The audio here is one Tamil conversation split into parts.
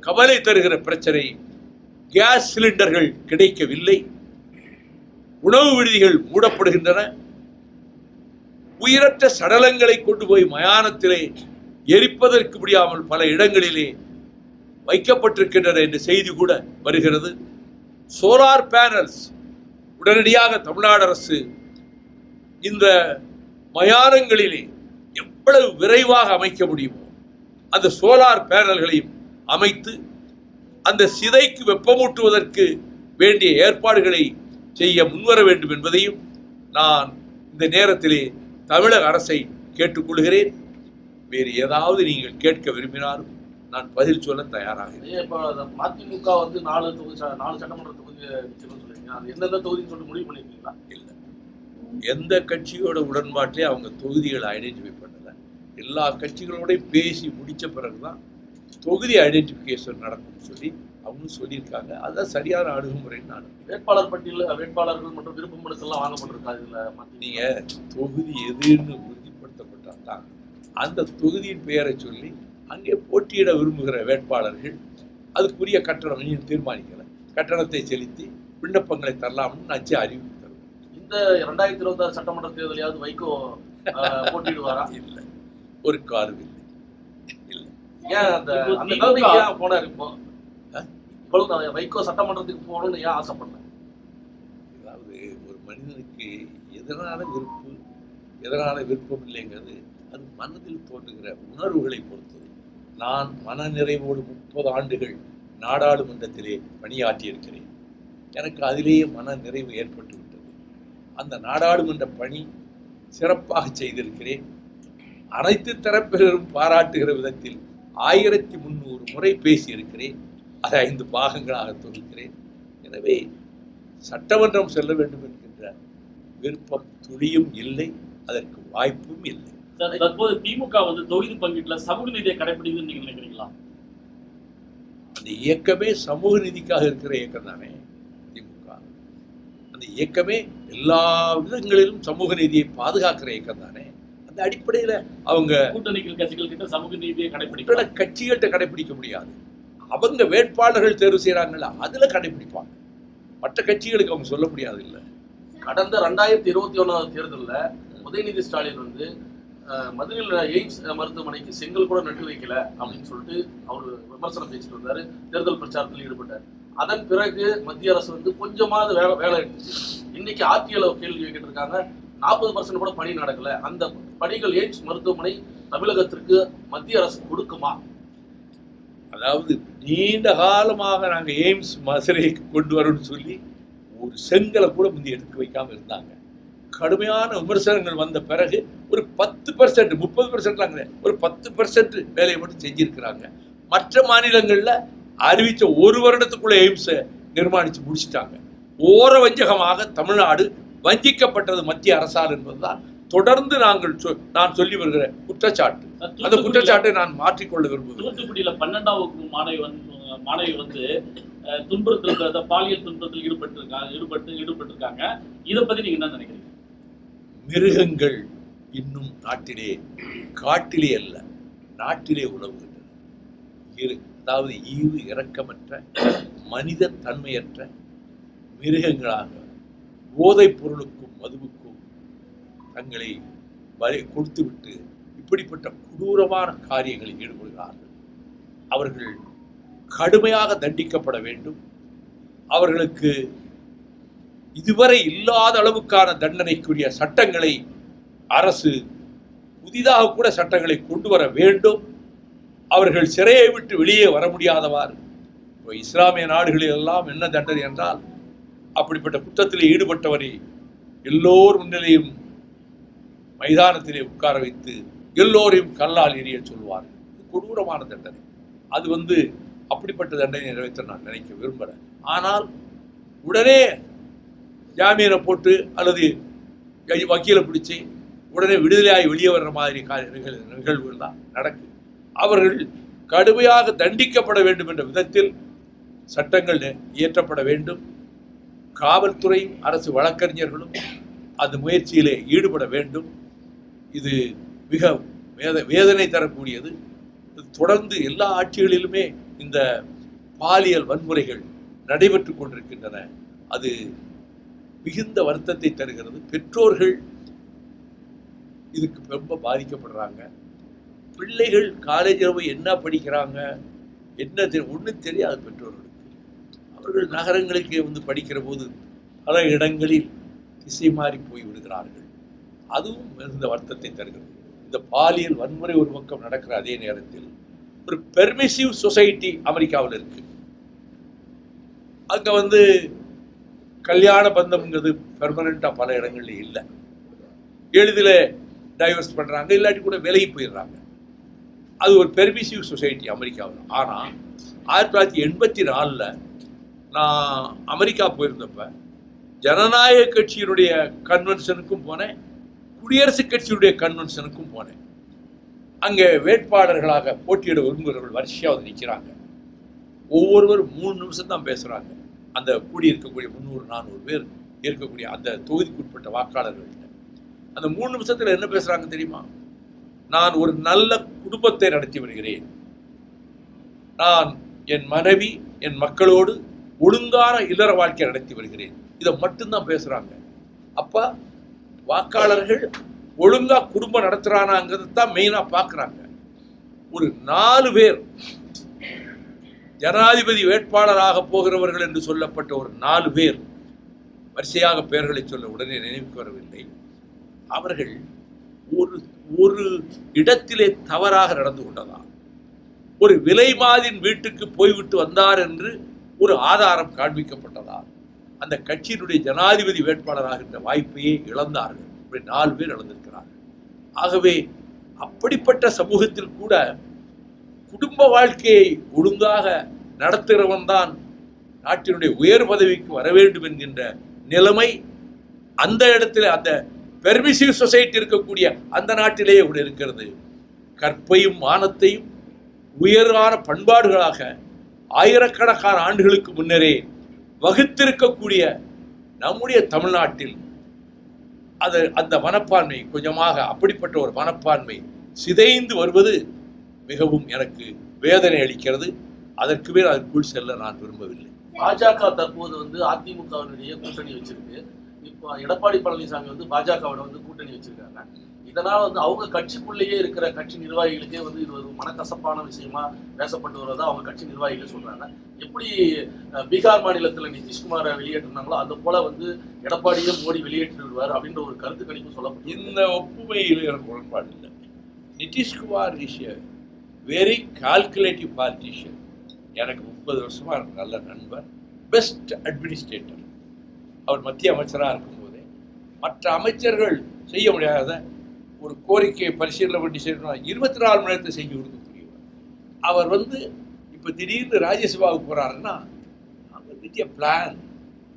கவலை தருகிற பிரச்சனை. கேஸ் சிலிண்டர்கள் கிடைக்கவில்லை, உணவு விடுதிகள் மூடப்படுகின்றன, உயிரற்ற சடலங்களை கொண்டு போய் மயானத்திலே எரிப்பதற்கு முடியாமல் பல இடங்களிலே வைக்கப்பட்டிருக்கின்றன என்ற செய்தி கூட வருகிறது. சோலார் பேனல்ஸ் உடனடியாக தமிழ்நாடு அரசு இந்த மயானங்களிலே எவ்வளவு விரைவாக அமைக்க முடியுமோ அந்த சோலார் பேனல்களையும் அமைத்து அந்த சிதைக்கு வெப்பமூட்டுவதற்கு வேண்டிய ஏற்பாடுகளை செய்ய முன்வர வேண்டும் என்பதையும் நான் இந்த நேரத்திலே தமிழக அரசை கேட்டுக்கொள்கிறேன். வேறு ஏதாவது நீங்கள் கேட்க விரும்பினாலும் நான் பதில் சொல்ல தயாராக இருக்கிறேன். மதிமுக வந்து 4 சட்டமன்ற தொகுதி எந்தெந்த தொகுதின்னு சொல்லி முடிவு பண்ணிருக்கீங்களா? இல்லை, எந்த கட்சியோட உடன்பாட்டிலே அவங்க தொகுதிகளை ஐடென்டிஃபை பண்ணல. எல்லா கட்சிகளோடையும் பேசி முடித்த பிறகுதான் தொகுதி ஐடென்டிஃபிகேஷன் நடக்கும்னு சொல்லி அவங்க சொல்லியிருக்காங்க. அதுதான் சரியான அணுகுமுறைன்னு நான். வேட்பாளர் பட்டியலில் வேட்பாளர்கள் மற்றும் விருப்ப மனுக்கெல்லாம் வாங்கப்பட்டிருக்காங்க. இதில் நீங்கள் தொகுதி எதுன்னு உறுதிப்படுத்தப்பட்டால் தான் அந்த தொகுதியின் பெயரை சொல்லி அங்கே போட்டியிட விரும்புகிற வேட்பாளர்கள் அதுக்குரிய கட்டணம் தீர்மானிக்கலை. கட்டணத்தை செலுத்தி விண்ணப்பங்களை தரலாம்னு நச்சு அறிவிப்பு தரும். இந்த 2026 சட்டமன்ற தேர்தலையாவது வைகோ போட்டியிடுவாரா? இல்லை, ஒரு காலம் இல்லை. இல்லை, ஏன் அந்த ஏன் போனார்? இப்போ வைகோ சட்டமன்றத்துக்கு போகணும்னு ஏன் ஆசைப்பட்டேன்? அதாவது ஒரு மனிதனுக்கு எதனால விருப்பம் இல்லைங்கிறது அது மனதில் தோன்றுகிற உணர்வுகளை பொறுத்தது. நான் மன நிறைவோடு 30 ஆண்டுகள் நாடாளுமன்றத்திலே பணியாற்றி இருக்கிறேன். எனக்கு அதிலேயே மன நிறைவு ஏற்பட்டு விட்டது. அந்த நாடாளுமன்ற பணி சிறப்பாக செய்திருக்கிறேன். அனைத்து தரப்பினரும் பாராட்டுகிற விதத்தில் 1300 முறை பேசியிருக்கிறேன். அதை 5 பாகங்களாக தொகுக்கிறேன். எனவே சட்டமன்றம் செல்ல வேண்டும் என்கின்ற விருப்பம் துளியும் இல்லை, அதற்கு வாய்ப்பும் இல்லை. தற்போது திமுக வந்து தொகுதி பங்கீட்டுல சமூக நீதியை கடைபிடிக்குதுன்னு நீங்க நினைக்கிறீங்களா? அந்த இயக்கமே சமூக நீதிக்காக இருக்கிற இயக்கம் தானே திமுக. அந்த இயக்கமே எல்லா விதங்களிலும் சமூக நீதியை பாதுகாக்கிற இயக்கம் தானே. அந்த அடிப்படையில் அவங்க கூட்டணி கட்சிகள் கிட்ட சமூக நீதியை கடைபிடிக்கிற கட்சிகள்கிட்ட கடைபிடிக்க முடியாது. அவங்க வேட்பாளர்கள் தேர்வு செய்யறாங்கல்ல, அதுல கடைபிடிப்பாங்க. மற்ற கட்சிகளுக்கு அவங்க சொல்ல முடியாது. இல்லை, கடந்த 2021 தேர்தலில் உதயநிதி ஸ்டாலின் வந்து மதுரையில் எய்ம்ஸ் மருத்துவமனைக்கு செங்கல் கூட நட்டு வைக்கல அப்படின்னு சொல்லிட்டு அவர் விமர்சனம் பேசிட்டு வந்தாரு. தேர்தல் பிரச்சாரத்தில் ஈடுபட்டார். அதன் பிறகு மத்திய அரசு வந்து கொஞ்சமாவது வேலை எடுத்துச்சு. இன்னைக்கு ஆர்டிஎல் கேள்வி கேட்டு இருக்காங்க, 40% கூட பணி நடக்கல. அந்த பணிகள் எய்ம்ஸ் மருத்துவமனை தமிழகத்திற்கு மத்திய அரசு கொடுக்குமா? அதாவது நீண்ட காலமாக நாங்கள் எய்ம்ஸ் மதுரைக்கு கொண்டு வரோம்னு சொல்லி ஒரு செங்கலை கூட முந்தி எடுத்து வைக்காம இருந்தாங்க. கடுமையான விமர்சனங்கள் வந்த பிறகு ஒரு 10%, 30% ஒரு 10% வேலையை மட்டும் செஞ்சிருக்கிறாங்க. மற்ற மாநிலங்களில் அறிவித்த 1 வருடத்துக்குள்ள எய்ம்ஸை நிர்மாணித்து முடிச்சுட்டாங்க. ஓர வஞ்சகமாக தமிழ்நாடு வஞ்சிக்கப்பட்டது மத்திய அரசால் என்பதுதான் தொடர்ந்து நான் சொல்லி வருகிற குற்றச்சாட்டு. அந்த குற்றச்சாட்டை நான் மாற்றிக்கொள்ள விரும்புகிறேன். தூத்துக்குடியில 12ஆம் வகுப்பு மாணவி வந்து துன்புறுத்தல், பாலியல் துன்பத்தில் ஈடுபட்டிருக்காங்க. இதை பத்தி நீங்க என்ன நினைக்கிறீங்க? மிருகங்கள் இன்னும் நாட்டிலே, காட்டிலே அல்ல நாட்டிலே உணவுகின்றன. அதாவது ஈவு இரக்கமற்ற மனித தன்மையற்ற மிருகங்களாக போதைப் பொருளுக்கும் மதுவுக்கும் தங்களை கொடுத்துவிட்டு இப்படிப்பட்ட கொடூரமான காரியங்களில் ஈடுபடுகிறார்கள். அவர்கள் கடுமையாக தண்டிக்கப்பட வேண்டும். அவர்களுக்கு இதுவரை இல்லாத அளவுக்கான தண்டனைக்குரிய சட்டங்களை அரசு புதிதாக கூட சட்டங்களை கொண்டு வர வேண்டும். அவர்கள் சிறையை விட்டு வெளியே வர முடியாதவாறு. இஸ்லாமிய நாடுகளில் எல்லாம் என்ன தண்டனை என்றால், அப்படிப்பட்ட குற்றத்தில் ஈடுபட்டவரை எல்லோர் முன்னிலையும் மைதானத்திலே உட்கார வைத்து எல்லோரையும் கல்லால் எறிய சொல்வார்கள். கொடூரமான தண்டனை. அது அப்படிப்பட்ட தண்டனை நிறைவேற்ற நான் நினைக்க விரும்புகிறேன். ஆனால் உடனே ஜாமீனை போட்டு அல்லது வக்கீலை பிடிச்சி உடனே விடுதலையாகி வெளியே வர்ற மாதிரி நிகழ்வுகள் தான் நடக்குது. அவர்கள் கடுமையாக தண்டிக்கப்பட வேண்டும் என்ற விதத்தில் சட்டங்கள் இயற்றப்பட வேண்டும். காவல்துறையும் அரசு வழக்கறிஞர்களும் அந்த முயற்சியிலே ஈடுபட வேண்டும். இது மிக வேதனை தரக்கூடியது. தொடர்ந்து எல்லா ஆட்சிகளிலுமே இந்த பாலியல் வன்முறைகள் நடைபெற்று கொண்டிருக்கின்றன. அது மிகுந்த வருத்தத்தை தருகிறது. பெற்றோர்கள் இதுக்கு ரொம்ப பாதிக்கப்படுறாங்க. பிள்ளைகள் காலேஜில் போய் என்ன படிக்கிறாங்க என்ன ஒன்றும் தெரியாது பெற்றோர்களுக்கு. அவர்கள் நகரங்களுக்கு வந்து படிக்கிற போது பல இடங்களில் திசை மாறி போய் விடுகிறார்கள். அதுவும் மிகுந்த வருத்தத்தை தருகிறது. இந்த பாலியல் வன்முறை ஒரு பக்கம் நடக்கிற அதே நேரத்தில் ஒரு பெர்மிசிவ் சொசைட்டி அமெரிக்காவில் இருக்கு. அங்க வந்து கல்யாண பந்தம்ங்கிறது பெர்மனண்டா பல இடங்கள்ல இல்லை. எளிதில் டைவர்ஸ் பண்றாங்க, இல்லாட்டி கூட விலகி போயிடுறாங்க. அது ஒரு பெர்மிசிவ் சொசைட்டி அமெரிக்காவில். ஆனால் 1984 நான் அமெரிக்கா போயிருந்தப்ப ஜனநாயக கட்சியினுடைய கன்வென்ஷனுக்கும் போனேன், குடியரசுக் கட்சியுடைய கன்வென்ஷனுக்கும் போனேன். அங்கே வேட்பாளர்களாக போட்டியிட விரும்புகிறவர்கள் வரிசையாக நிற்கிறாங்க. ஒவ்வொருவரும் 3 நிமிஷம் தான் பேசுகிறாங்க. அந்த கூடியிருக்கக்கூடிய 300-400 பேர் இருக்கக்கூடிய அந்த தொகுதிக்குட்பட்ட வாக்காளர்கள்ட்ட அந்த 3 நிமிஷத்தில் என்ன பேசுகிறாங்க தெரியுமா? நான் ஒரு நல்ல குடும்பத்தை நடத்தி வருகிறேன், நான் என் மனைவி என் மக்களோடு ஒழுங்கான இல்லற வாழ்க்கை நடத்தி வருகிறேன். இதை மட்டும்தான் பேசுகிறாங்க. அப்போ வாக்காளர்கள் ஒழுங்கா குடும்பம் நடத்துறானாங்கிறது தான் மெயினாக பார்க்குறாங்க. ஒரு 4 பேர் ஜனாதிபதி வேட்பாளராக போகிறவர்கள் என்று சொல்லப்பட்ட ஒரு 4 பேர், வரிசையாக பெயர்களை சொல்ல உடனே நினைவுக்கு வரவில்லை, அவர்கள் ஒரு இடத்திலே தவறாக நடந்து கொண்டதால், ஒரு விலைமாதின் வீட்டுக்கு போய்விட்டு வந்தார் என்று ஒரு ஆதாரம் காண்பிக்கப்பட்டதால் அந்த கட்சியினுடைய ஜனாதிபதி வேட்பாளராகின்ற வாய்ப்பையே இழந்தார்கள். இப்படி 4 பேர் இழந்திருக்கிறார்கள். ஆகவே அப்படிப்பட்ட சமூகத்தில் கூட குடும்ப வாழ்க்கையை ஒழுங்காக நடத்துகிறவன் தான் நாட்டினுடைய உயர் பதவிக்கு வர வேண்டும் என்கின்ற நிலைமை அந்த இடத்துல, அந்த பெர்மிசிவ் சொசைட்டி இருக்கக்கூடிய அந்த நாட்டிலேயே கூட இருக்கிறது. கற்பையும் மானத்தையும் உயரான பண்பாடுகளாக ஆயிரக்கணக்கான ஆண்டுகளுக்கு முன்னரே வகுத்திருக்கக்கூடிய நம்முடைய தமிழ்நாட்டில் அந்த மனப்பான்மை கொஞ்சமாக, அப்படிப்பட்ட ஒரு மனப்பான்மை சிதைந்து வருவது மிகவும் எனக்கு வேதனை அளிக்கிறது. அதற்கு மேல் அதற்குள் செல்ல நான் விரும்பவில்லை. பாஜக தற்போது வந்து அதிமுகவினுடைய கூட்டணி வச்சிருக்கு. இப்போ எடப்பாடி பழனிசாமி வந்து பாஜகவோட வந்து கூட்டணி வச்சிருக்காங்க. இதனால வந்து அவங்க கட்சிக்குள்ளேயே இருக்கிற கட்சி நிர்வாகிகளுக்கே வந்து இது ஒரு மனக்கசப்பான விஷயமா பேசப்பட்டு வருவதா அவங்க கட்சி நிர்வாகிகள் சொல்றாங்க. எப்படி பீகார் மாநிலத்தில் நிதிஷ்குமாரை வெளியேற்றினாங்களோ அது போல வந்து எடப்பாடியே மோடி வெளியேற்றி விடுவார் அப்படின்ற ஒரு கருத்து கணிப்பு சொல்லப்படும். இந்த ஒப்புமையில் எனக்கு உடன்பாடு இல்லை. Nitish Kumar is a very calculative politician. எனக்கு 30 வருஷமா நல்ல நண்பர், பெஸ்ட் அட்மினிஸ்ட்ரேட்டர். அவர் மத்திய அமைச்சராக இருக்கும்போதே மற்ற அமைச்சர்கள் செய்ய முடியாத ஒரு கோரிக்கையை பரிசீலனை பண்ணி செய்யணும் 24 மணி நேரத்தை செஞ்சு கொடுக்கக்கூடியவர். அவர் வந்து இப்போ திடீர்னு ராஜ்யசபாவுக்கு போகிறாருன்னா அவர் வித் எ பிளான்,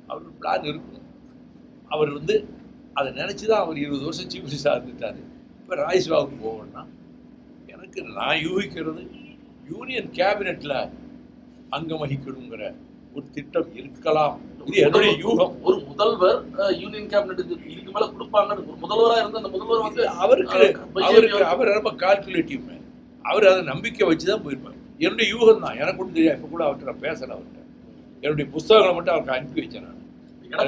அவருக்கு பிளான் இருக்கணும். அவர் வந்து அதை நினச்சி தான் அவர் 20 வருஷம் சீஃப் மினிஸ்டராக இருந்துட்டார். இப்போ ராஜ்யசபாவுக்கு போகணும்னா எனக்கு நான் யூகிக்கிறது யூனியன் கேபினெட்டில் அங்கம் வகிக்கணுங்கிற ஒரு திட்டம் இருக்கலாம். இது என்னுடைய யூகம். ஒரு முதல்வர் யூனியன் கேபினெட்டுக்கு இதுக்கு மேல கொடுப்பாங்கன்னு ஒரு முதல்வரா இருந்து அந்த முதல்வர் வந்து அவர் ரொம்ப கால்குலேட்டிவ் மேன். அவர் அதை நம்பிக்கை வச்சுதான் போயிருப்பார். என்னுடைய யூகம் தான், எனக்கு ஒன்றும் தெரியாது. இப்போ கூட அவர்கிட்ட நான் பேசல. அவர்கிட்ட என்னுடைய புஸ்தகங்களை மட்டும் அவருக்கு அனுப்பி வச்சேன்.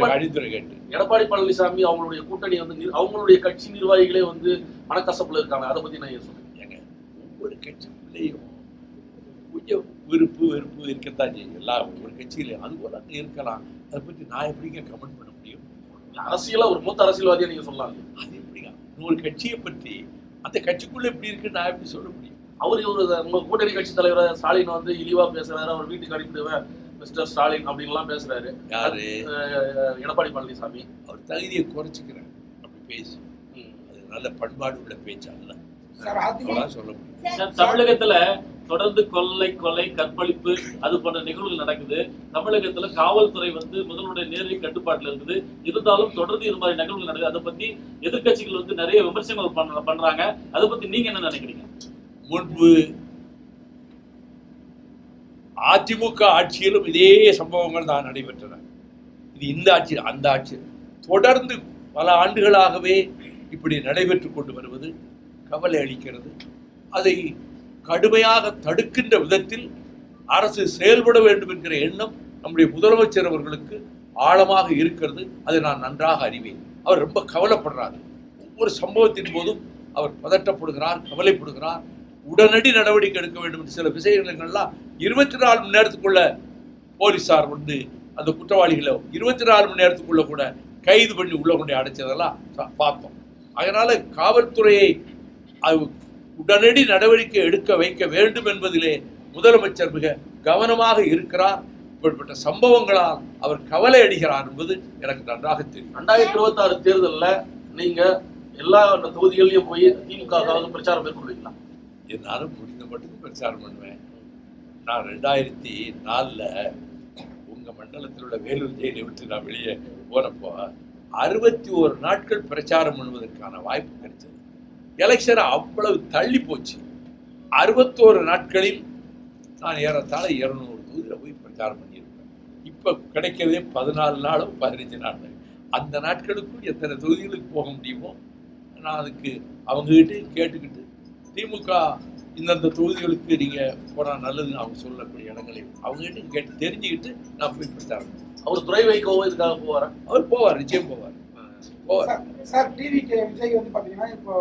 நான் அடித்துறை கேட்டு எடப்பாடி பழனிசாமி அவங்களுடைய கூட்டணி வந்து அவங்களுடைய கட்சி நிர்வாகிகளே வந்து மனக்கசப்புல இருக்காங்க. அதை பத்தி நான் சொல்றேன். ஒவ்வொரு கட்சிக்குள்ளேயும் கொஞ்சம் வெறுப்பு இருக்கத்தான் செய்யும். எல்லா ஒவ்வொரு கட்சியிலையும் அதுபோல அங்கே இருக்கலாம். அதை பற்றி நான் எப்படிங்க கமெண்ட் பண்ண முடியும்? அரசியலா ஒரு மூத்த அரசியல்வாதியா நீங்க சொல்லலாம். அது எப்படிங்க ஒரு கட்சியை பற்றி அந்த கட்சிக்குள்ள எப்படி இருக்குன்னு நான் எப்படி சொல்ல முடியும்? அவர் உங்க கூட்டணி கட்சி தலைவர் ஸ்டாலின் வந்து இழிவா பேசுறாரு. அவர் வீட்டுக்கு அனுப்பிடுவேன் மிஸ்டர் ஸ்டாலின் அப்படின்லாம் பேசுறாரு. யாரு? எடப்பாடி பழனிசாமி. அவர் தகுதியை குறைச்சிக்கிறார் அப்படி பேசி. அது நல்ல பண்பாடு உள்ள பேச்சா இல்லை சொல்ல முடியும். தமிழகத்துல தொடர்ந்து கொலை கற்பழிப்பு அது போன்ற நிகழ்வுகள் நடக்குது. தமிழகத்துல காவல்துறை வந்து முதல்வருடைய நேரடி கட்டுப்பாட்டுல இருக்குது. இருந்தாலும் தொடர்ந்து இது மாதிரி நிகழ்வுகள் நடக்குது. அதை பத்தி எதிர்கட்சிகள் வந்து நிறைய விமர்சனங்கள் பண்றாங்க. அதை பத்தி நீங்க என்ன நினைக்கிறீங்க? முன்பு அதிமுக ஆட்சியிலும் இதே சம்பவங்கள் தான் நடைபெற்றன. இது இந்த ஆட்சி அந்த ஆட்சி தொடர்ந்து பல ஆண்டுகளாகவே இப்படி நடைபெற்று கொண்டு வருவது கவலை அளிக்கிறது. அதை கடுமையாக தடுக்கின்ற விதத்தில் அரசு செயல்பட வேண்டும் என்கிற எண்ணம் நம்முடைய முதலமைச்சர் அவர்களுக்கு ஆழமாக இருக்கிறது. அதை நான் நன்றாக அறிவேன். அவர் ரொம்ப கவலைப்படுறார். ஒவ்வொரு சம்பவத்தின் போதும் அவர் பதட்டப்படுகிறார், கவலைப்படுகிறார். உடனடி நடவடிக்கை எடுக்க வேண்டும் என்று சில விஷயங்கள்லாம் 24 மணி நேரத்துக்குள்ள போலீசார் வந்து அந்த குற்றவாளிகளை 24 மணி நேரத்துக்குள்ள கூட கைது பண்ணி உள்ள கொண்டு அடைச்சதெல்லாம் பார்த்தோம். அதனால காவல்துறையை உடனடி நடவடிக்கை எடுக்க வைக்க வேண்டும் என்பதிலே முதலமைச்சர் மிக கவனமாக இருக்கிறார். இப்படிப்பட்ட சம்பவங்களால் அவர் கவலை அடைகிறார் என்பது எனக்கு நன்றாக தெரியும். 2026 தேர்தலில் நீங்க எல்லா தொகுதிகளையும் போய் திமுக பிரச்சாரம் மேற்கொள்வீங்களா? என்னாலும் முடிந்த மட்டும் பிரச்சாரம் பண்ணுவேன். நான் 2004 உங்க மண்டலத்தில் உள்ள வேலூர் ஜெயிலை விட்டு நான் வெளியே போனப்போ 61 நாட்கள் பிரச்சாரம் பண்ணுவதற்கான வாய்ப்பு கிடைச்சது. எலெக்ஷன் அவ்வளவு தள்ளி போச்சு. 61 நாட்களில் நான் ஏறத்தாழ 200 தொகுதியில் போய் பிரச்சாரம் பண்ணியிருப்பேன். இப்போ கிடைக்கிறதே 14 நாளோ 15 நாள். அந்த நாட்களுக்குள் எத்தனை தொகுதிகளுக்கு போக முடியுமோ நான் அதுக்கு அவங்ககிட்ட கேட்டுக்கிட்டு திமுக இந்தந்த தொகுதிகளுக்கு நீங்கள் போனால் நல்லதுன்னு அவங்க சொல்லக்கூடிய இடங்களை அவங்ககிட்ட கேட்டு தெரிஞ்சுக்கிட்டு நான் போய் பிரச்சாரம். அவர் துறை வைக்கவோ இதுக்காக போவாரா? அவர் போவார், நிச்சயம் போவார். சார், டிவிக்கு விஜய் வந்து பார்த்தீங்கன்னா இப்போ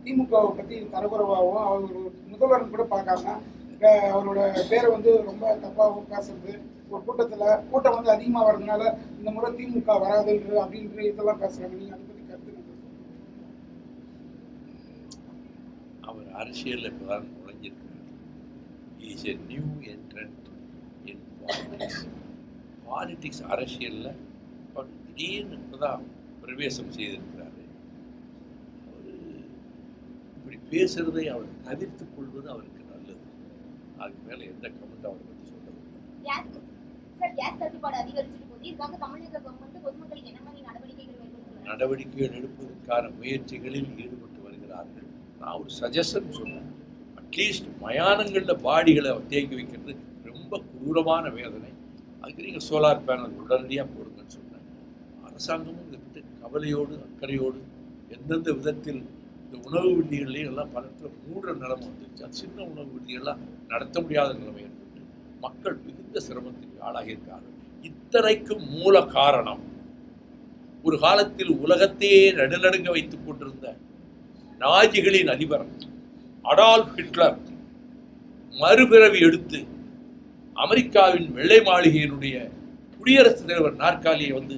திமுகவை பற்றி தரக்குறைவாகவும் அவர் முதல்வர் கூட பார்க்காம அவரோட பேரை வந்து ரொம்ப தப்பாகவும் பேசுறது, ஒரு கூட்டம் வந்து அதிகமாக வர்றதுனால இந்த முறை திமுக வராதுன்றது அப்படின்ற இதெல்லாம் பேசுறாங்க. நீங்கள் அதை பற்றி கருத்து? அவர் அரசியலில் இப்போதான் நுழைஞ்சிருக்கிறார். Is a new entrant in politics. அரசியலில் அவர் திடீர்னு இப்போதான் பிரவேசம் செய்திருக்கிறாரு. அவர் இப்படி பேசுறதை அவர் தவிர்த்து கொள்வது அவருக்கு நல்லது. அதுக்கு மேலே எந்த கமெண்ட் அவரை பற்றி சொல்றது. நடவடிக்கைகள் எடுப்பதற்கான முயற்சிகளில் ஈடுபட்டு வருகிறார்கள். நான் ஒரு சஜஷன் சொன்னேன். அட்லீஸ்ட் மயானங்களில் பாடிகளை தேக்கி வைக்கிறது ரொம்ப கொடூரமான வேதனை. அதுக்கு நீங்கள் சோலார் பேனல் உடனடியாக போடுங்கன்னு சொன்னேன். அரசாங்கமும் இதை பற்றி கவலையோடு அக்கறையோடு எந்தெந்த விதத்தில் இந்த உணவு விடுதிகள்லையும் எல்லாம் பலத்தில் மூடுற நிலைமை வந்துருச்சு. சின்ன உணவு விடுதிகள்லாம் நடத்த முடியாத நிலைமை ஏற்பட்டு மக்கள் மிகுந்த சிரமத்துக்கு ஆளாகியிருக்கார்கள். இத்தனைக்கும் மூல காரணம் ஒரு காலத்தில் உலகத்தையே நடுநடுங்க வைத்துக் கொண்டிருந்த நாஜிகளின் அதிபர் அடால்ஃப் ஹிட்லர் மறுபிறவி எடுத்து அமெரிக்காவின் வெள்ளை மாளிகையினுடைய குடியரசுத் தலைவர் நாற்காலியை வந்து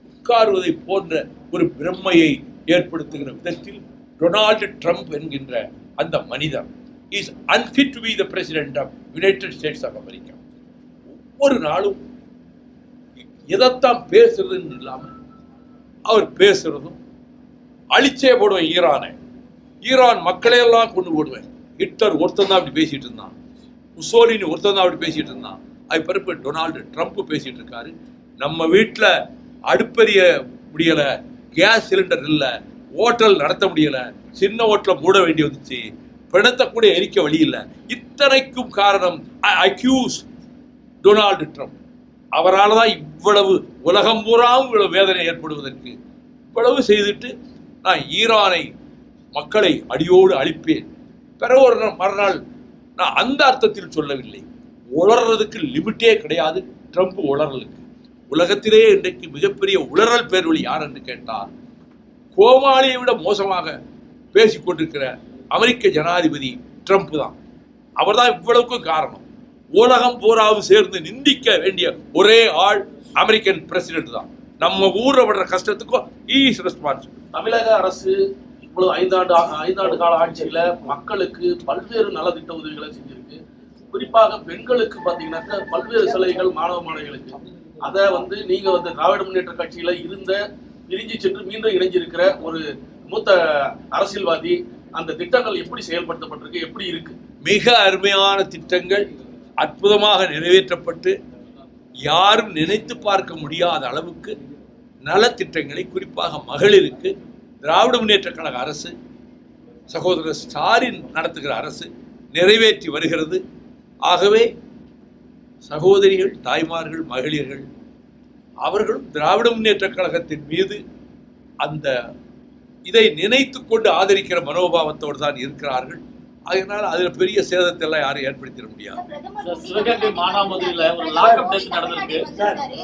உட்காருவதை போன்ற ஒரு பிரம்மையை ஏற்படுத்துகிற விதத்தில் டொனால்டு ட்ரம்ப் என்கின்ற அந்த மனிதர் is unfit to be the president of United States of America. ஒவ்வொரு நாளும் எதைத்தான் பேசுறதுன்னு இல்லாமல் அவர் பேசுறதும் அழிச்சே போடுவேன் ஈரானை, ஈரான் மக்களையெல்லாம் கொண்டு போடுவேன். ஹிட்லர் ஒருத்தன் தான் அப்படி பேசிட்டு இருந்தான், முசோலினி ஒருத்தன் தான் அப்படி பேசிட்டு இருந்தான். அது பிறப்பு டொனால்டு ட்ரம்ப் பேசிட்டு இருக்காரு. நம்ம வீட்டில் அடுப்பெரிய முடியலை, கேஸ் சிலிண்டர் இல்லை, ஹோட்டல் நடத்த முடியலை, சின்ன ஹோட்டலை மூட வேண்டி வந்துச்சு, பிணத்தை கூட எரிக்க வழி இல்லை. இத்தனைக்கும் காரணம் அக்யூஸ் டொனால்டு ட்ரம்ப். அவரால் தான் இவ்வளவு உலகம் பூராவும் இவ்வளவு வேதனை ஏற்படுவதற்கு இவ்வளவு செய்துட்டு நான் ஈரானை மக்களை அடியோடு அழிப்பேன். பிறகு ஒரு மறுநாள் நான் அந்த அர்த்தத்தில் சொல்லவில்லை. உளறதுக்கு லிமிட்டே கிடையாது ட்ரம்ப் உளறலுக்கு. உலகத்திலேயே இன்றைக்கு மிகப்பெரிய உளறல் பேர்வழி யார் என்று கேட்டால் கோமாளியை விட மோசமாக பேசிக்கொண்டிருக்கிற அமெரிக்க ஜனாதிபதி ட்ரம்ப் தான். அவர் தான் இவ்வளவுக்கும் காரணம். உலகம் பூராவும் சேர்ந்து நிந்திக்க வேண்டிய ஒரே ஆள் அமெரிக்கன் பிரசிடென்ட் தான். நம்ம ஊர்ல படுற கஷ்டத்துக்கும் இஸ் ரெஸ்பான்சிபிள். தமிழக அரசு இவ்வளவு ஐந்தாண்டு கால ஆட்சியில மக்களுக்கு பல்வேறு நலத்திட்ட உதவிகளை செஞ்சிருக்கு. குறிப்பாக பெண்களுக்கு பாத்தீங்கன்னாக்க பல்வேறு சலுகைகள் மாணவ மாணவிகளுக்கு. அதை வந்து நீங்க வந்து திராவிட முன்னேற்ற கட்சியில இருந்த பிரிஞ்சு சென்று மீண்டும் இணைஞ்சிருக்கிற ஒரு மூத்த அரசியல்வாதி, அந்த திட்டங்கள் எப்படி செயல்படுத்தப்பட்டிருக்கு, எப்படி இருக்கு? மிக அருமையான திட்டங்கள் அற்புதமாக நிறைவேற்றப்பட்டு யாரும் நினைத்து பார்க்க முடியாத அளவுக்கு நலத்திட்டங்களை குறிப்பாக மகளிருக்கு திராவிட முன்னேற்ற கழக அரசு, சகோதரர் ஸ்டாலின் நடத்துகிற அரசு நிறைவேற்றி வருகிறது. ஆகவே சகோதரிகள், தாய்மார்கள், மகளிர்கள் அவர்களும் திராவிட முன்னேற்ற கழகத்தின் மீது அந்த இதை நினைத்து கொண்டு ஆதரிக்கிற மனோபாவத்தோடு தான் இருக்கிறார்கள். அதனால அதுல பெரிய சேதத்தை எல்லாம் யாரும் ஏற்படுத்திட முடியாது. சிவகங்கை மானாமதுரையில ஒரு லாக்அப் டெத் நடந்திருக்கு.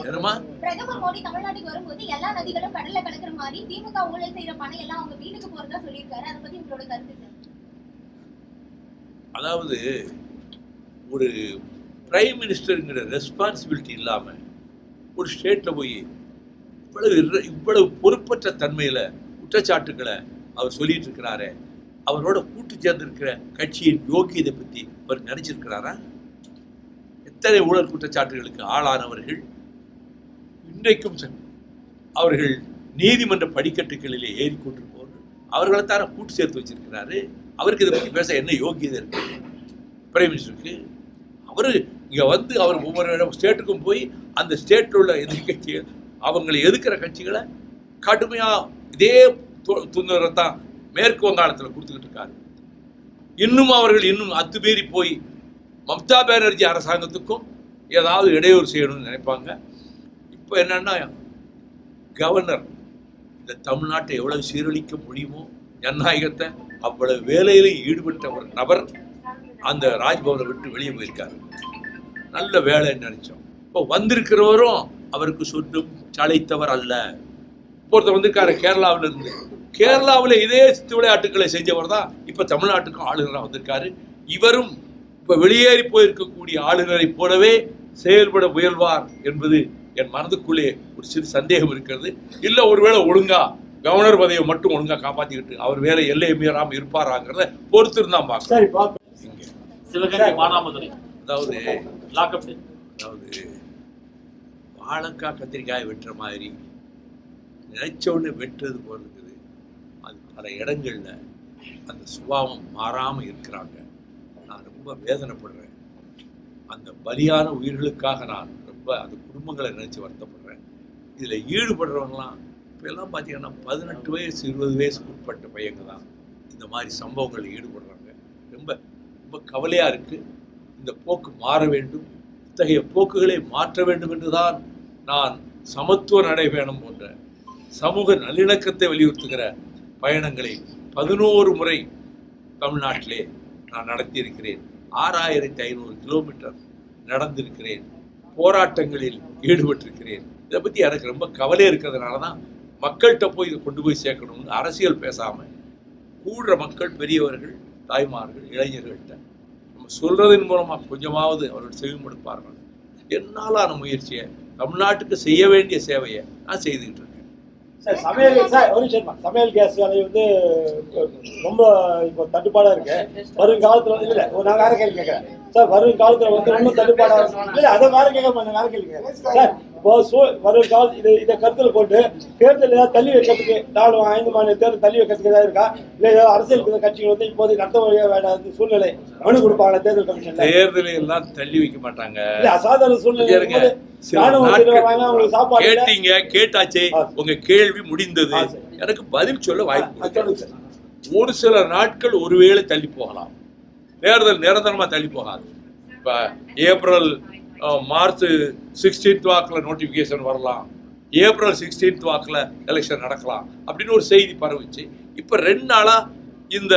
என்னமா பிரதமர் மோடி தமிழ்நாட்டுக்கு வரும்போது எல்லா நதிகளும் கடல்ல கலக்கிற மாதிரி திமுக ஊழல் செய்யற பணம் எல்லாம் அவங்க வீட்டுக்கு போறதா சொல்லியிருக்காரு. அதை பத்தி உங்களோட கருத்து சார்? அதாவது ஒரு பிரைம் மினிஸ்டருங்கிற ரெஸ்பான்சிபிலிட்டி இல்லாம ஒரு ஸ்டேட்ல போய் இவ்வளவு பொறுப்பற்ற தன்மையில குற்றச்சாட்டுக்களை அவர் சொல்லிட்டு இருக்கிறாரு. அவரோட கூட்டு சேர்ந்திருக்கிற கட்சியின் யோகியதை பத்தி அவர் நினைச்சிருக்கிறாரா? எத்தனை ஊழல் குற்றச்சாட்டுகளுக்கு ஆளானவர்கள் இன்றைக்கும் அவர்கள் நீதிமன்ற படிக்கட்டுகளிலே ஏறிக்கொண்டிருப்பவர்கள் அவர்களைத்தான கூட்டு சேர்த்து வச்சிருக்கிறாரு. அவருக்கு இதை பத்தி பேச என்ன யோகியதை இருக்கு பிரைம் மினிஸ்டருக்கு? அவரு இங்க வந்து அவர் ஒவ்வொரு ஸ்டேட்டுக்கும் போய் அந்த ஸ்டேட்டில் உள்ள எதிர்கட்சிகள் அவங்களை எதிர்க்கிற கட்சிகளை கடுமையா இதே துன்பத்தான் மேற்கு வங்காளத்தில் கொடுத்துக்கிட்டு இருக்காரு. இன்னும் அவர்கள் இன்னும் அத்துமீறி போய் மம்தா பானர்ஜி அரசாங்கத்துக்கும் ஏதாவது இடையூறு செய்யணும்னு நினைப்பாங்க. இப்போ என்னன்னா கவர்னர் இந்த தமிழ்நாட்டை எவ்வளவு சீரழிக்க முடியுமோ ஜனநாயகத்தை அவ்வளவு வேலையிலும் ஈடுபட்ட ஒரு நபர் அந்த ராஜ்பவனை விட்டு வெளியே போயிருக்காரு. நல்ல வேலைன்னு நினைச்சோம். இப்போ வந்திருக்கிறவரும் அவருக்கு சொன்னும் சளைத்தவர் அல்ல. ஒருத்தர் வந்திருக்காரு கேரளாவில இருந்து. கேரளாவில் இதே சித்து விளையாட்டுக்களை செஞ்சவர் தான் இப்ப தமிழ்நாட்டுக்கும் ஆளுநராக வந்திருக்காரு. இவரும் இப்ப வெளியேறி போயிருக்கக்கூடிய ஆளுநரை போலவே செயல்பட முயல்வார் என்பது என் மனதுக்குள்ளே ஒரு சிறு சந்தேகம் இருக்கிறது. இல்ல ஒருவேளை ஒழுங்கா கவர்னர் பதவியை மட்டும் ஒழுங்கா காப்பாத்திக்கிட்டு அவர் வேற எல்லையை மீறாம இருப்பாராங்கிறத பொறுத்து இருந்தா பார்க்கலாம். சிவகங்கை மானாமதுரை அதாவது லாக்அப் டெத். அதாவது வாழைக்காய் கத்திரிக்காய் வெட்டுற மாதிரி நினைச்சவொடனே வெட்டுறது போல இருக்குது. அது பல இடங்கள்ல அந்த சுபாவம் மாறாம இருக்கிறாங்க. நான் ரொம்ப வேதனைப்படுறேன். அந்த பலியான உயிர்களுக்காக நான் ரொம்ப அந்த குடும்பங்களை நினைச்சு வருத்தப்படுறேன். இதுல ஈடுபடுறவங்களாம் இப்ப எல்லாம் பார்த்தீங்கன்னா 18 வயசு 20 வயசுக்கு உட்பட்ட பையங்க தான் இந்த மாதிரி சம்பவங்களில் ஈடுபடுறாங்க. ரொம்ப ரொம்ப கவலையா இருக்கு. இந்த போக்கு மாற வேண்டும். இத்தகைய போக்குகளை மாற்ற வேண்டும் என்றுதான் நான் சமத்துவ நடைபயணம் போன்ற சமூக நல்லிணக்கத்தை வலியுறுத்துகிற பயணங்களை 11 முறை தமிழ்நாட்டிலே நான் நடத்தியிருக்கிறேன். 6500 கிலோமீட்டர் நடந்திருக்கிறேன். போராட்டங்களில் ஈடுபட்டிருக்கிறேன். இதை பற்றி எனக்கு ரொம்ப கவலை இருக்கிறதுனால தான் மக்கள்கிட்ட போய் இதை கொண்டு போய் சேர்க்கணும்னு அரசியல் பேசாமல் கூடுற மக்கள், பெரியவர்கள், தாய்மார்கள், இளைஞர்கள்ட்ட நம்ம சொல்றதன் மூலமாக கொஞ்சமாவது அவர்கள் செவிமடுப்பார்கள். என்னாலான முயற்சியை தமிழ்நாட்டுக்கு செய்ய வேண்டிய சேவையை நான் செய்துக்கிட்டு இருக்கேன். சார் சமையல் கேஸ் விலை வந்து ரொம்ப இப்போ தட்டுப்பாடாக இருக்கு. வரும் காலத்தில் இல்லை நான் வேற கேள்வி கேட்குறேன் சார். வரும் காலத்தில் வந்து ரொம்ப தட்டுப்பாடாக இல்லை அதை வேற கேட்க வேற கேள்வி கேட்குறேன் சார். இப்போ வரும் காலம் இதை கருத்தில் கொண்டு தேர்தல் ஏதாவது தள்ளி வைக்கிறதுக்கு 4-5 மாநில தேர்தல் தள்ளி வைக்கிறதுக்கு ஏதாவது இருக்கா? இல்லை ஏதாவது அரசியல் கட்சிகள் வந்து இப்போது நடத்த வேண்டாத சூழ்நிலை மனு கொடுப்பாங்க தேர்தல் கமிஷன்? தேர்தலை எல்லாம் தள்ளி வைக்க மாட்டாங்க. அசாதாரண சூழ்நிலை கேட்டீங்க, கேட்டாச்சே, உங்க கேள்வி முடிந்தது. எனக்கு பதில் சொல்ல வாய்ப்பு. ஒரு சில நாட்கள் ஒருவேளை தள்ளி போகலாம். தேர்தல் நிரந்தரமா தள்ளி போகாது. இப்ப ஏப்ரல் மார்ச் 16th வாக்கில் நோட்டிஃபிகேஷன் வரலாம். ஏப்ரல் 16th வாக்கில் எலெக்ஷன் நடக்கலாம் அப்படின்னு ஒரு செய்தி பரவுச்சு. இப்போ 2 நாளா இந்த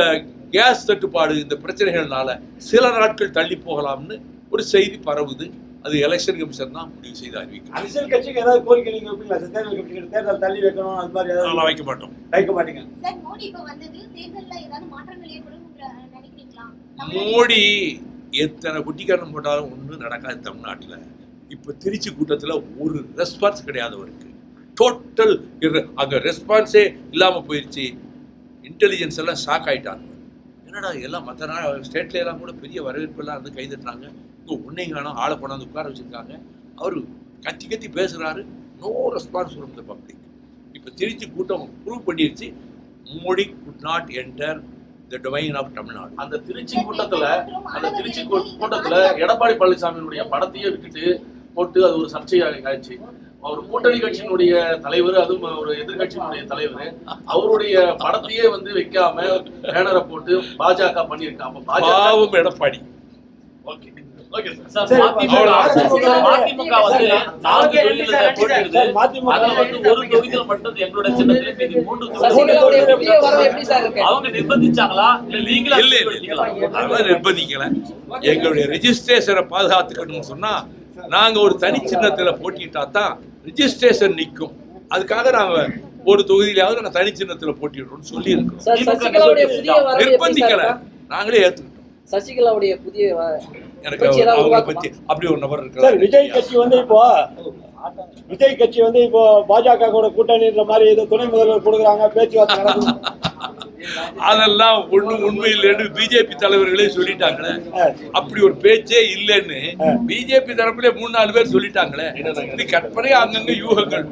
கேஸ் தட்டுப்பாடு இந்த பிரச்சனைகள்னால சில நாட்கள் தள்ளி போகலாம்னு ஒரு செய்தி பரவுது. அது எலெக்ஷன் கமிஷன் தான் முடிவு செய்து அறிவிக்கும். அரசியல் கட்சிக்கு ஏதாவது கோரிக்கை நீங்க வைப்பீங்களா? தேர்தல் கமிஷன் தேர்தல் தள்ளி வைக்கணும் அது மாதிரி ஏதாவது வைக்க மாட்டோம். வைக்க மாட்டீங்க சார்? மோடி இப்ப வந்தது தேர்தல்ல ஏதாவது மாற்றங்கள் ஏற்படும் நினைக்கிறீங்களா? மோடி எத்தனை குட்டிக்காரன் போட்டாலும் ஒன்றும் நடக்காது தமிழ்நாட்டில். இப்போ திருச்சி கூட்டத்தில் ஒரு ரெஸ்பான்ஸ் கிடையாது அவருக்கு. டோட்டல் அங்கே ரெஸ்பான்ஸே இல்லாமல் போயிடுச்சு. இன்டெலிஜென்ஸ் எல்லாம் ஷாக் ஆகிட்டாங்க. என்னடா எல்லாம் மற்ற ஸ்டேட்ல எல்லாம் கூட பெரிய வரவேற்பெல்லாம் வந்து கைதட்டுறாங்க. இங்கே ஒன்றையும் காணும் ஆளை கொண்டாந்து உட்கார வச்சுருக்காங்க. அவர் கத்தி கத்தி பேசுகிறாரு. No response from the public. இப்போ திருச்சி கூட்டம் ப்ரூவ் பண்ணிடுச்சு Modi could not enter the domain of Tamil Nadu. அந்த திருச்சி கூட்டத்துல எடப்பாடி பழனிசாமியினுடைய படத்தையே விட்டுட்டு போட்டு அது ஒரு சர்ச்சையாக ஆயிடுச்சு. அவர் கூட்டணி கட்சியினுடைய தலைவர், அதுவும் ஒரு எதிர்கட்சியினுடைய தலைவர், அவருடைய படத்தையே வந்து வைக்காம பேனரை போட்டு பாஜக பண்ணியிருக்காங்க. பாவம் எடப்பாடி. Okay sir. மதிமுக வந்து 4 தொகுதியில போட்டியிடுது. சார், மதிமுக அதுல வந்து ஒரு தொகுதியில மட்டும் எங்களுடைய சின்னத்திலே மீதி 3 சசிகலாவுடைய புதிய வரவு தொகுதிகள் எப்படி சார் இருக்கு? அவங்க நிர்பந்திச்சாங்களா இல்ல நீங்களா இல்ல அதெல்லாம் நிர்பந்திக்கல. எங்களுடைய ரெஜிஸ்ட்ரேஷனை பாதுகாத்துக்கணும்னு சொன்னா நாங்க ஒரு தனி சின்னத்துல போட்டிட்டா தான் ரெஜிஸ்ட்ரேஷன் நிற்கும். அதுக்காக நாங்க ஒரு தொகுதியிலாவது நாங்க தனி சின்னத்துல போட்டிடுறோம்னு சொல்லி இருக்கோம். சார், சசிகலாவுடைய புதிய வரவு எப்படி சார் நிர்பந்திக்கல, இருக்கு? நாங்களே ஏத்துக்கிட்டோம். சசிகலாவுடைய புதிய எனக்கு கட்சி ஏதாவது அவங்களை உருவாக்குமா? பத்தி அப்படி ஒரு நபர் சார், இருக்காரு. விஜய் கட்சி வந்து இப்போ பாஜக கூட கூட்டணின்ற மாதிரி ஏதோ துணை முதல்வர் கொடுக்குறாங்க, பேச்சுவார்த்தை நடக்குது. அதெல்லாம் உண்மையில் பிஜேபி தலைவர்களே சொல்லிட்டாங்களே, அப்படி ஒரு பேச்சே இல்லைன்னு பிஜேபி தரப்புல 3-4 பேர் சொல்லிட்டாங்களே. இது கற்பனை, அங்கங்க யூகங்கள்.